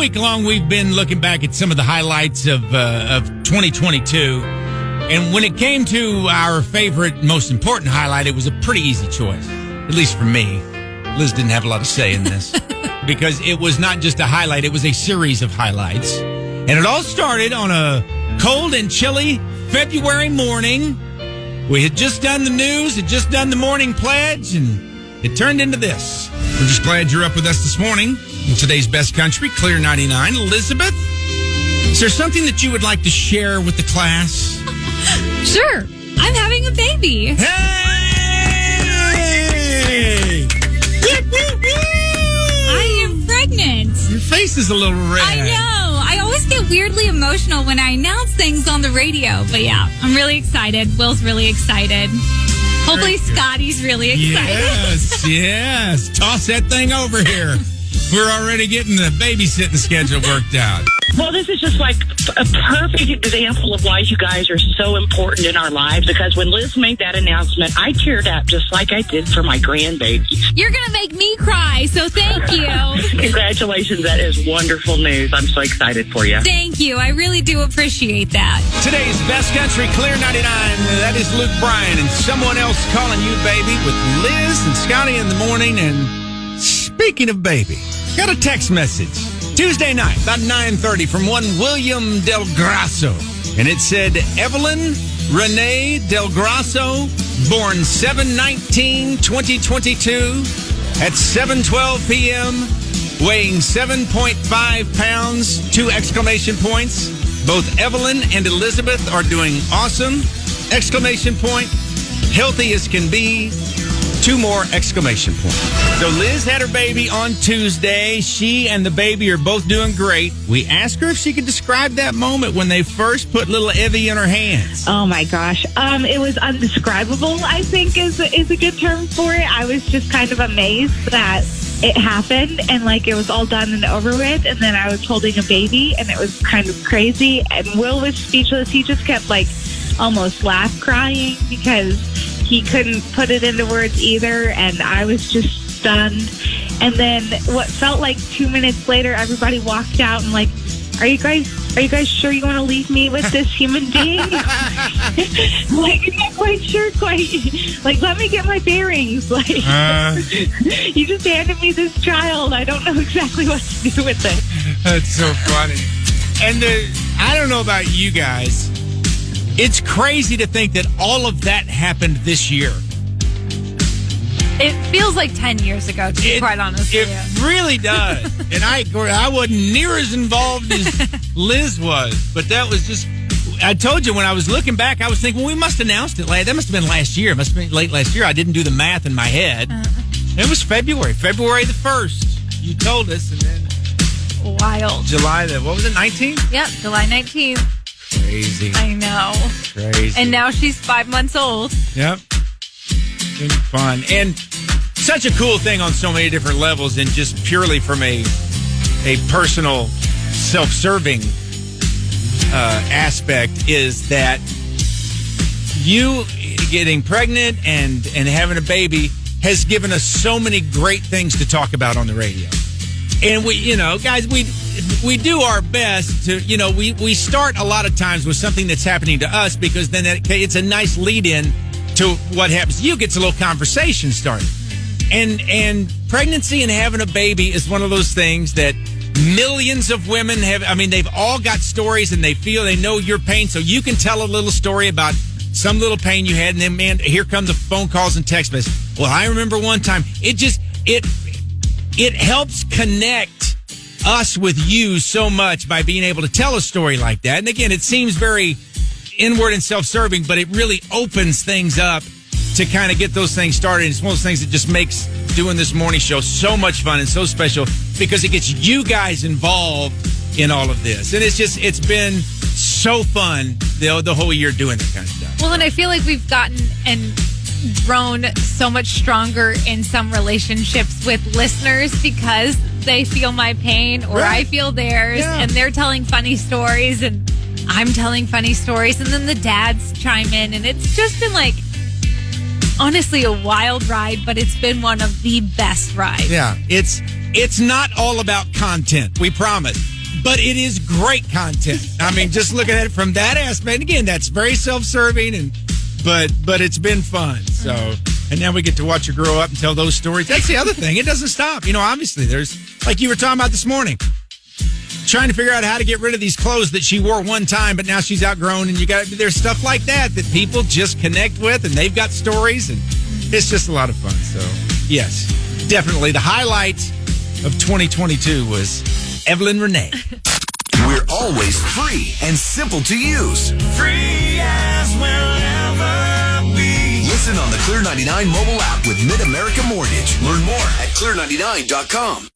week long, we've been looking back at some of the highlights of 2022. And when it came to our favorite, most important highlight, it was a pretty easy choice, at least for me. Liz didn't have a lot to say in this because it was not just a highlight. It was a series of highlights. And it all started on a cold and chilly February morning. We had just done the news, had just done the morning pledge, and it turned into this. We're just glad you're up with us this morning in today's Best Country, Clear 99. Elizabeth, is there something that you would like to share with the class? Sure. I'm having a baby. Hey! I am pregnant. Your face is a little red. I know. I always get weirdly emotional when I announce things on the radio. But yeah, I'm really excited. Will's really excited. Hopefully Scotty's really excited. Yes. Toss that thing over here. We're already getting the babysitting schedule worked out. Well, this is just like a perfect example of why you guys are so important in our lives, because when Liz made that announcement, I teared up just like I did for my grandbaby. You're going to make me cry, so thank you. Congratulations. That is wonderful news. I'm so excited for you. Thank you. I really do appreciate that. Today's Best Country, Clear 99. That is Luke Bryan and Someone Else Calling You Baby with Liz and Scotty in the morning. And speaking of baby, got a text message Tuesday night, about 9:30, from one William Del Grasso. And it said, Evelyn Renee Del Grasso, born 7/19/2022 at 7:12 p.m., weighing 7.5 pounds, 2 exclamation points. Both Evelyn and Elizabeth are doing awesome, exclamation point. Healthy as can be, 2 more exclamation points. So Liz had her baby on Tuesday. She and the baby are both doing great. We asked her if she could describe that moment when they first put little Evie in her hands. Oh my gosh. It was undescribable, I think is a good term for it. I was just kind of amazed that it happened and like it was all done and over with. And then I was holding a baby and it was kind of crazy. And Will was speechless. He just kept like almost laugh crying because he couldn't put it into words either, and I was just stunned. And then what felt like 2 minutes later, everybody walked out and like, are you guys sure you want to leave me with this human being? Like, I'm not quite sure, like, let me get my bearings. Like, you just handed me this child. I don't know exactly what to do with it. That's so funny. And I don't know about you guys. It's crazy to think that all of that happened this year. It feels like 10 years ago, to be quite honest with you. It really does. And I wasn't near as involved as Liz was. But that was just, I told you when I was looking back, I was thinking, well, we must have announced it. That must have been last year. It must have been late last year. I didn't do the math in my head. It was February the 1st. You told us. And then wild. July, what was it, 19th? Yep, July 19th. Crazy. I know. Crazy. And now she's 5 months old. Yep. Been fun. And such a cool thing on so many different levels, and just purely from a personal, self-serving aspect, is that you getting pregnant and having a baby has given us so many great things to talk about on the radio. And we, guys, we do our best to, we start a lot of times with something that's happening to us, because then it's a nice lead-in to what happens. You gets a little conversation started. And pregnancy and having a baby is one of those things that millions of women have. I mean, they've all got stories, and they know your pain. So you can tell a little story about some little pain you had, and then, man, here come the phone calls and text messages. Well, I remember one time. It helps connect us with you so much by being able to tell a story like that. And again, it seems very inward and self-serving, but it really opens things up to kind of get those things started. And it's one of those things that just makes doing this morning show so much fun and so special, because it gets you guys involved in all of this. And it's been so fun the whole year doing that kind of stuff. Well, and I feel like we've gotten and grown so much stronger in some relationships with listeners because they feel my pain or I feel theirs, and they're telling funny stories and I'm telling funny stories, and then the dads chime in, and it's just been like, honestly, a wild ride, but it's been one of the best rides. Yeah, it's not all about content, we promise. but it is great content. I mean, just looking at it from that aspect. Again, that's very self-serving, but it's been fun. So, and now we get to watch her grow up and tell those stories. That's the other thing. It doesn't stop. Obviously, there's, like you were talking about this morning, trying to figure out how to get rid of these clothes that she wore one time, but now she's outgrown, and there's stuff like that people just connect with, and they've got stories, and it's just a lot of fun. So, yes, definitely the highlight of 2022 was Evelyn Renee. We're always free and simple to use. Free as we'll ever be. Listen on the Clear 99 mobile app with Mid-America Mortgage. Learn more at clear99.com.